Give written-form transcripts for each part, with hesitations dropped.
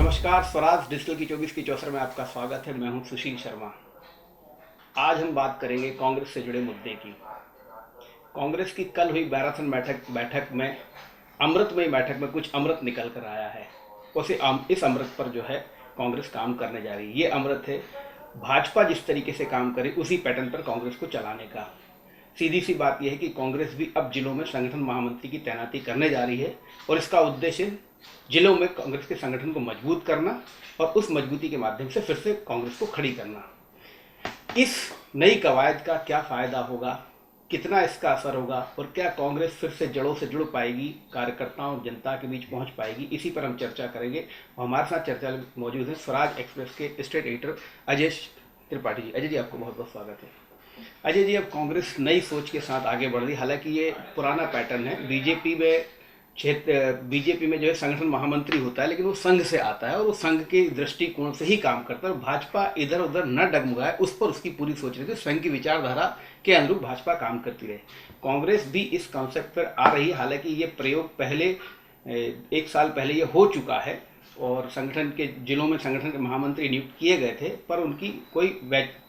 नमस्कार, स्वराज डिजिटल की 24 की चौसर में आपका स्वागत है। मैं हूं सुशील शर्मा। आज हम बात करेंगे कांग्रेस से जुड़े मुद्दे की। कांग्रेस की कल हुई मैराथन बैठक में अमृतमयी बैठक में कुछ अमृत निकल कर आया है। इस अमृत पर जो है कांग्रेस काम करने जा रही है। ये अमृत है भाजपा जिस तरीके से काम करे उसी पैटर्न पर कांग्रेस को चलाने का। सीधी सी बात यह है कि कांग्रेस भी अब जिलों में संगठन महामंत्री की तैनाती करने जा रही है और इसका उद्देश्य जिलों में कांग्रेस के संगठन को मजबूत करना और उस मजबूती के माध्यम से फिर से कांग्रेस को खड़ी करना। इस नई कवायद का क्या फायदा होगा, कितना इसका असर होगा और क्या कांग्रेस फिर से जड़ों से जुड़ पाएगी, कार्यकर्ताओं और जनता के बीच पहुंच पाएगी, इसी पर हम चर्चा करेंगे। हमारे साथ चर्चा में मौजूद है स्वराज एक्सप्रेस के स्टेट एडिटर अजय त्रिपाठी जी। अजय जी, आपको बहुत बहुत स्वागत है। अजय जी, अब कांग्रेस नई सोच के साथ आगे बढ़ रही। हालांकि ये पुराना पैटर्न है। बीजेपी में जो है संगठन महामंत्री होता है, लेकिन वो संघ से आता है और वो संघ के दृष्टिकोण से ही काम करता है। और भाजपा इधर उधर न डगमगाए, उस पर उसकी पूरी सोच रही थी। संघ की विचारधारा के अनुरूप भाजपा काम करती रहे। कांग्रेस भी इस कॉन्सेप्ट पर आ रही है। हालांकि ये प्रयोग पहले 1 साल पहले ये हो चुका है और संगठन के जिलों में संगठन के महामंत्री नियुक्त किए गए थे, पर उनकी कोई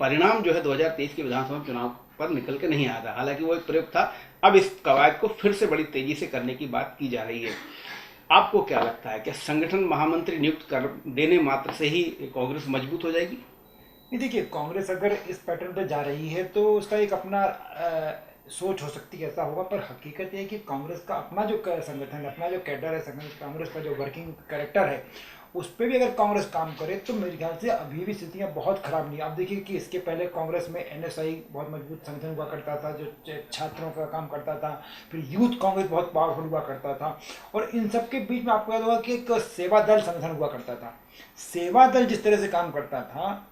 परिणाम जो है 2023 के विधानसभा चुनाव पर निकल के नहीं आ रहा। हालांकि वो एक प्रयोग था। अब इस कवायद को फिर से बड़ी तेजी से करने की बात की जा रही है। आपको क्या लगता है कि संगठन महामंत्री नियुक्त कर देने मात्र से ही कांग्रेस मजबूत हो जाएगी? नहीं, देखिए, कांग्रेस अगर इस पैटर्न पर जा रही है तो उसका एक अपना सोच हो सकती है, ऐसा होगा। पर हकीकत ये है कि कांग्रेस का अपना जो संगठन, अपना जो कैडर है, कांग्रेस का जो वर्किंग कैरेक्टर है, उस पर भी अगर कांग्रेस काम करे तो मेरे ख्याल से अभी भी स्थितियां बहुत खराब नहीं। आप देखिए कि इसके पहले कांग्रेस में एनएसआई बहुत मजबूत संगठन हुआ करता था, जो छात्रों का काम करता था। फिर यूथ कांग्रेस बहुत पावरफुल हुआ करता था। और इन सब के बीच में आपको याद होगा कि एक सेवा दल संगठन हुआ करता था। सेवा दल जिस तरह से काम करता था,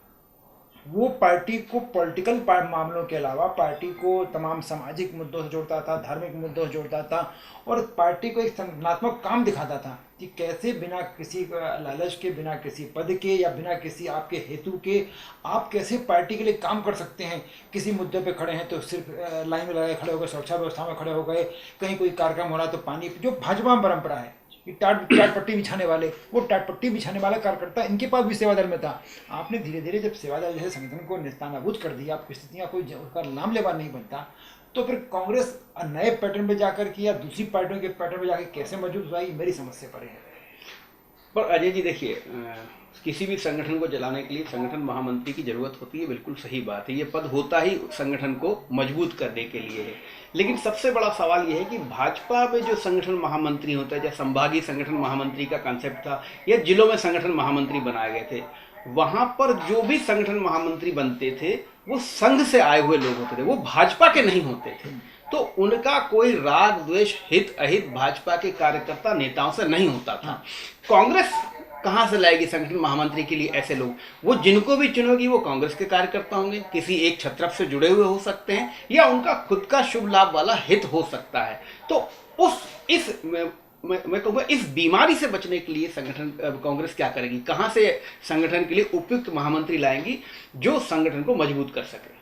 वो पार्टी को पॉलिटिकल मामलों के अलावा पार्टी को तमाम सामाजिक मुद्दों से जोड़ता था, धार्मिक मुद्दों से जोड़ता था और पार्टी को एक संगठनात्मक काम दिखाता था कि कैसे बिना किसी लालच के, बिना किसी पद के या बिना किसी आपके हेतु के आप कैसे पार्टी के लिए काम कर सकते हैं। किसी मुद्दे पे खड़े हैं तो सिर्फ लाइन में लगे खड़े हो गए, सुरक्षा व्यवस्था में खड़े हो गए, कहीं कोई कार्यक्रम हो रहा तो पानी, जो भाजपा परंपरा है कि टाट पट्टी बिछाने वाले, वो टाट पट्टी बिछाने वाला कार्यकर्ता इनके पास भी सेवादल में था। आपने धीरे धीरे जब सेवादल जैसे संगठन को निस्तानाबूद कर दिया, आपकी स्थितियाँ कोई उसका नाम लेवा नहीं बनता, तो फिर कांग्रेस नए पैटर्न पे जाकर के या दूसरी पार्टियों के पैटर्न पे जाकर कैसे मौजूद हुआ, मेरी समझ से परे है। पर अजय जी देखिए, किसी भी संगठन को चलाने के लिए संगठन महामंत्री की जरूरत होती है, बिल्कुल सही बात है। ये पद होता ही संगठन को मजबूत करने के लिए है। लेकिन सबसे बड़ा सवाल ये है कि भाजपा में जो संगठन महामंत्री होता है, या संभागीय संगठन महामंत्री का कंसेप्ट था, या जिलों में संगठन महामंत्री बनाए गए थे, वहां पर जो भी संगठन महामंत्री बनते थे वो संघ से आए हुए लोग होते थे, वो भाजपा के नहीं होते थे। तो उनका कोई राग द्वेष हित अहित भाजपा के कार्यकर्ता नेताओं से नहीं होता था। कांग्रेस कहां से लाएगी संगठन महामंत्री के लिए ऐसे लोग? वो जिनको भी चुनेगी वो कांग्रेस के कार्यकर्ता होंगे, किसी एक छत्रप से जुड़े हुए हो सकते हैं, या उनका खुद का शुभ लाभ वाला हित हो सकता है। तो मैं कहूँगा इस बीमारी से बचने के लिए संगठन कांग्रेस क्या करेगी? कहां से संगठन के लिए उपयुक्त महामंत्री लाएंगी जो संगठन को मजबूत कर सके?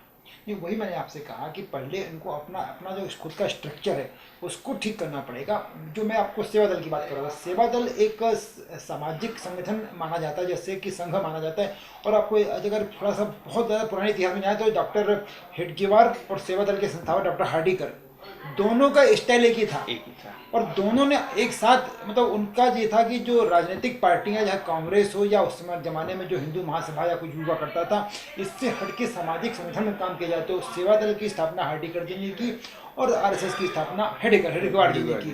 नहीं, वही मैंने आपसे कहा कि पहले इनको अपना अपना जो खुद का स्ट्रक्चर है उसको ठीक करना पड़ेगा। जो मैं आपको सेवा दल की बात कर रहा था, सेवा दल एक सामाजिक संगठन माना जाता है, जैसे कि संघ माना जाता है। और आपको अगर थोड़ा सा बहुत ज़्यादा पुराने इतिहास में जाए तो डॉक्टर हेडगेवार और सेवा दल के संस्थापक डॉक्टर हार्डिकर, दोनों का स्टाइल एक ही था। और दोनों ने एक साथ, मतलब उनका ये था कि जो राजनीतिक पार्टियां, चाहे कांग्रेस हो या उस समय जमाने में जो हिंदू महासभा या कुछ हुआ करता था, इससे हटके सामाजिक संगठन में काम किया जाए। तो सेवा दल की स्थापना हार्डिकर जी ने की और आरएसएस की स्थापना हेडगेवार जी ने की।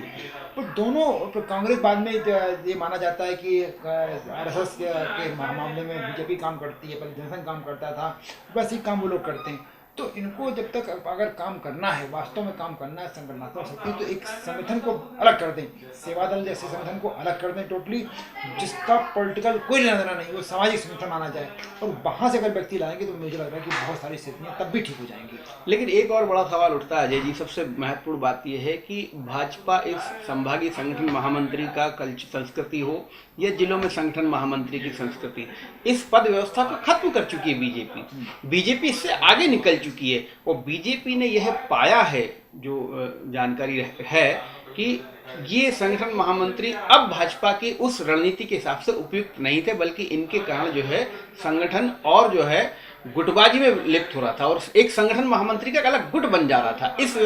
तो दोनों, कांग्रेस बाद में ये माना जाता है कि आरएसएस के मामले में बीजेपी काम करती है, पहले जनसंघ काम करता था, वैसे ही काम वो लोग करते हैं। तो इनको जब तक अगर काम करना है, वास्तव में काम करना है संगठनात्मक शक्ति, तो एक संगठन को अलग कर दें, सेवा दल जैसे संगठन को अलग कर दें टोटली, जिसका पॉलिटिकल कोई लेना देना नहीं, वो सामाजिक संगठन माना जाए। और वहाँ से अगर व्यक्ति लाएंगे तो मुझे लग रहा है कि बहुत सारी स्थितियाँ तब भी ठीक हो जाएंगी। लेकिन एक और बड़ा सवाल उठता है अजय जी, सबसे महत्वपूर्ण बात यह है कि भाजपा इस संभागीय संगठन महामंत्री का संस्कृति हो या जिलों में संगठन महामंत्री की संस्कृति, इस पद व्यवस्था को खत्म कर चुकी है बीजेपी। बीजेपी इससे आगे निकल चुकी है। और बीजेपी ने यह पाया है, जो जानकारी है, कि ये संगठन महामंत्री अब भाजपा की उस रणनीति के हिसाब से उपयुक्त नहीं थे, बल्कि इनके कारण जो है संगठन और जो है गुटबाजी में लिप्त हो रहा था और एक संगठन महामंत्री का अलग गुट बन जा रहा था। इस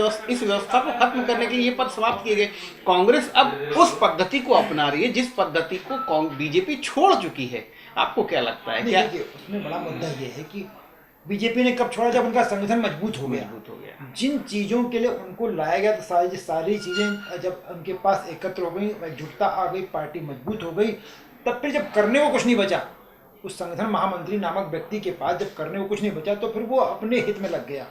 व्यवस्था को खत्म करने के लिए ये पद समाप्त किए गए। कांग्रेस अब उस पद्धति को अपना रही है जिस पद्धति को बीजेपी छोड़ चुकी है। आपको क्या लगता है? क्या उसमें बड़ा मुद्दा ये है कि बीजेपी ने कब छोड़ा? जब उनका संगठन मजबूत हो गया। जिन चीजों के लिए उनको लाया गया तो सारी चीजें जब उनके पास एकत्र हो गई, एकजुटता आ गई, पार्टी मजबूत हो गई, तब फिर जब करने को कुछ नहीं बचा, उस संगठन महामंत्री नामक व्यक्ति के पास जब करने को कुछ नहीं बचा, तो फिर वो अपने हित में लग गया,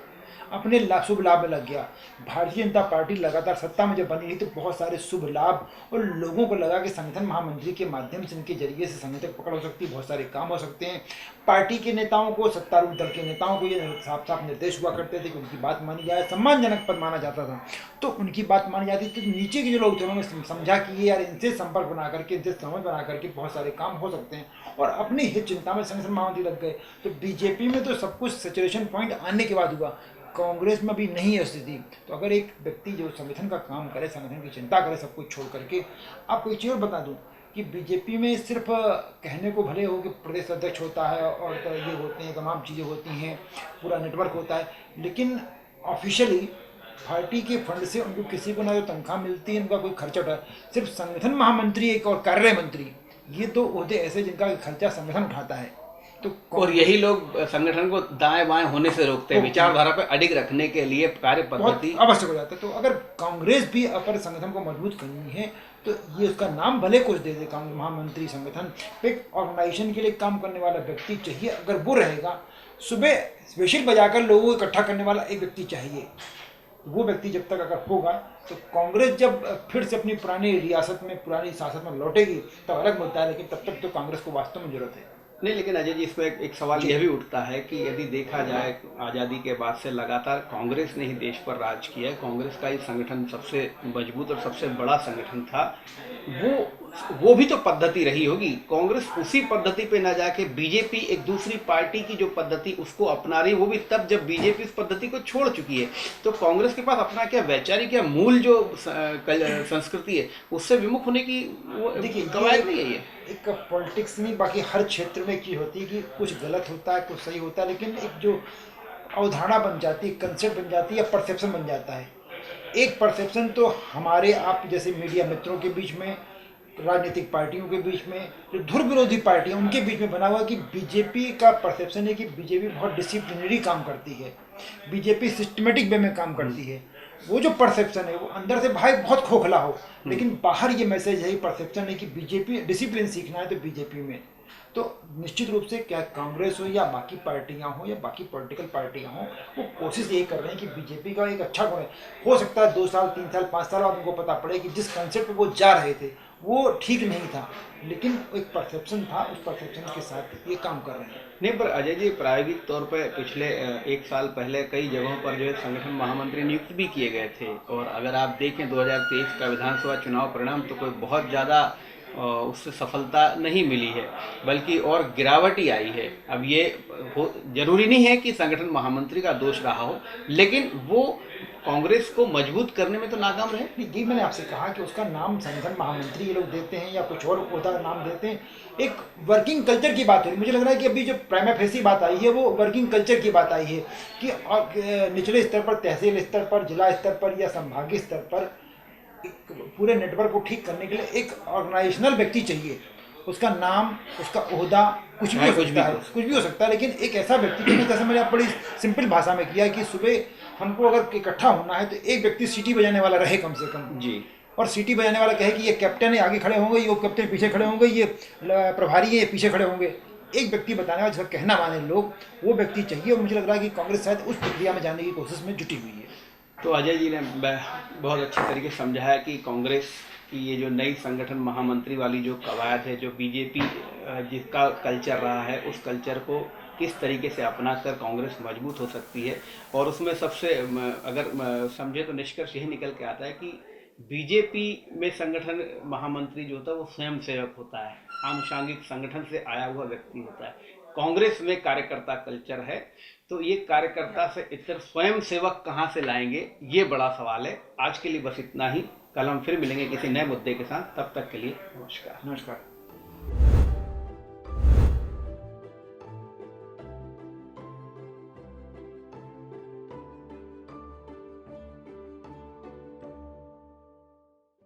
अपने शुभ लाभ में लग गया। भारतीय जनता पार्टी लगातार सत्ता में जब बनी रही तो बहुत सारे शुभ लाभ, और लोगों को लगा कि संगठन महामंत्री के माध्यम से, इनके जरिए से संगठन पकड़ हो सकती है, बहुत सारे काम हो सकते हैं। पार्टी के नेताओं को, सत्तारूढ़ दल के नेताओं को ये साफ साफ निर्देश हुआ करते थे कि उनकी बात मानी जाए, सम्मानजनक पद माना जाता था, तो उनकी बात मानी जाती थी। तो नीचे के जो लोग थे उन्होंने समझा कि ये यार इनसे संपर्क बना करके, इनसे समझ बना करके बहुत सारे काम हो सकते हैं, और अपनी हित चिंता में संगठन महामंत्री लग गए। तो बीजेपी में तो सब कुछ सैचुरेशन पॉइंट आने के बाद हुआ, कांग्रेस में भी नहीं है स्थिति। तो अगर एक व्यक्ति जो संगठन का काम करे, संगठन की चिंता करे, सब कुछ छोड़ करके, आपको एक चीज़ और बता दूं कि बीजेपी में सिर्फ कहने को भले हो कि प्रदेश अध्यक्ष होता है और ये होते हैं, तमाम चीज़ें होती हैं, पूरा नेटवर्क होता है, लेकिन ऑफिशियली पार्टी के फंड से उनको किसी को ना तो तनख्वाह मिलती है, उनका कोई खर्चा उठा, सिर्फ संगठन महामंत्री एक और कार्यालय मंत्री, ये दो ओहदे ऐसे जिनका खर्चा संगठन उठाता है। तो और यही लोग संगठन को दाएं बाएं होने से रोकते हैं, विचारधारा पर अडिग रखने के लिए कार्य पद्धति आवश्यक हो जाता है। तो अगर कांग्रेस भी अपर संगठन को मजबूत करनी है तो ये उसका नाम भले कुछ दे दे, कांग्रेस महामंत्री संगठन, एक ऑर्गेनाइजेशन के लिए काम करने वाला व्यक्ति चाहिए। अगर वो रहेगा, सुबह स्पेशल बजाकर लोगों को इकट्ठा करने वाला एक व्यक्ति चाहिए, वो व्यक्ति जब तक अगर होगा तो कांग्रेस जब फिर से अपनी पुरानी रियासत में, पुरानी शासन में लौटेगी तब अलग मुद्दा है, लेकिन तब तक तो कांग्रेस को वास्तव में जरूरत है। नहीं, लेकिन अजय जी, इसमें एक सवाल यह भी उठता है कि यदि देखा जाए आज़ादी के बाद से लगातार कांग्रेस ने ही देश पर राज किया है, कांग्रेस का ही संगठन सबसे मजबूत और सबसे बड़ा संगठन था, वो भी तो पद्धति रही होगी। कांग्रेस उसी पद्धति पे ना जाके बीजेपी एक दूसरी पार्टी की जो पद्धति उसको अपना रही, वो भी तब जब बीजेपी इस पद्धति को छोड़ चुकी है। तो कांग्रेस के पास अपना क्या वैचारिक या मूल जो संस्कृति है उससे विमुख होने की वो कवायद नहीं है। एक पॉलिटिक्स में बाकी हर क्षेत्र में की होती है कि कुछ गलत होता है, कुछ सही होता है, लेकिन एक जो अवधारणा बन जाती है, कंसेप्ट बन जाती है, परसेप्शन बन जाता है। एक परसेप्शन तो हमारे आप जैसे मीडिया मित्रों के बीच में, राजनीतिक पार्टियों के बीच में, जो धुर विरोधी पार्टियां उनके बीच में बना हुआ कि बीजेपी का परसेप्शन है कि बीजेपी बहुत डिसिप्लिनरी काम करती है, बीजेपी सिस्टमेटिक वे में काम करती है। वो जो परसेप्शन है वो अंदर से भाई बहुत खोखला हो, लेकिन बाहर ये मैसेज है, परसेप्शन है कि बीजेपी डिसिप्लिन सीखना है तो बीजेपी में। तो निश्चित रूप से क्या कांग्रेस हो या बाकी पार्टियां हो या बाकी पॉलिटिकल पार्टियां हो, वो कोशिश यही कर रहे हैं कि बीजेपी का एक अच्छा गुण है, हो सकता है 2 साल 3 साल 5 साल बाद उनको पता पड़े कि जिस कंसेप्ट पर वो जा रहे थे वो ठीक नहीं था, लेकिन एक परसेप्शन था, उस परसेप्शन के साथ ये काम कर रहे हैं। नहीं, पर अजय जी, प्रायोगिक तौर पर पिछले 1 साल पहले कई जगहों पर जो है संगठन महामंत्री नियुक्त भी किए गए थे, और अगर आप देखें 2023 का विधानसभा चुनाव परिणाम तो कोई बहुत ज़्यादा उससे सफलता नहीं मिली है, बल्कि और गिरावट ही आई है। अब ये जरूरी नहीं है कि संगठन महामंत्री का दोष रहा हो, लेकिन वो कांग्रेस को मजबूत करने में तो नाकाम रहे। जी, मैंने आपसे कहा कि उसका नाम संगठन महामंत्री ये लोग देते हैं या कुछ और ओहदा नाम देते हैं, एक वर्किंग कल्चर की बात है। मुझे लग रहा है कि अभी जो प्राइमा फेसी बात आई है वो वर्किंग कल्चर की बात आई है कि निचले स्तर पर, तहसील स्तर पर, जिला स्तर पर या संभागीय स्तर पर एक पूरे नेटवर्क को ठीक करने के लिए एक ऑर्गेनाइजेशनल व्यक्ति चाहिए। उसका नाम, उसका ओहदा कुछ भी हो सकता है, लेकिन एक ऐसा व्यक्ति, जैसे मैंने बड़ी सिंपल भाषा में किया कि सुबह हमको अगर इकट्ठा होना है तो एक व्यक्ति सीटी बजाने वाला रहे कम से कम जी, और सीटी बजाने वाला कहे कि ये कैप्टन है, आगे खड़े होंगे, ये कैप्टन पीछे खड़े होंगे, ये प्रभारी है पीछे खड़े होंगे। एक व्यक्ति बताने वाला, जिसका कहना माने लोग, वो व्यक्ति चाहिए। और मुझे लग रहा है कि कांग्रेस शायद उस प्रक्रिया में जाने की कोशिश में जुटी हुई है। तो अजय जी ने बहुत अच्छे तरीके से समझाया कि कांग्रेस की ये जो नई संगठन महामंत्री वाली जो कवायद है, जो बीजेपी जिसका कल्चर रहा है, उस कल्चर को किस तरीके से अपनाकर कांग्रेस मजबूत हो सकती है। और उसमें सबसे अगर समझे तो निष्कर्ष यही निकल के आता है कि बीजेपी में संगठन महामंत्री जो होता है वो स्वयं सेवक होता है, आनुषांगिक संगठन से आया हुआ व्यक्ति होता है। कांग्रेस में कार्यकर्ता कल्चर है, तो ये कार्यकर्ता से इतर स्वयं सेवक कहाँ से लाएंगे, ये बड़ा सवाल है। आज के लिए बस इतना ही। कल हम फिर मिलेंगे किसी नए मुद्दे के साथ। तब तक के लिए नमस्कार। नमस्कार।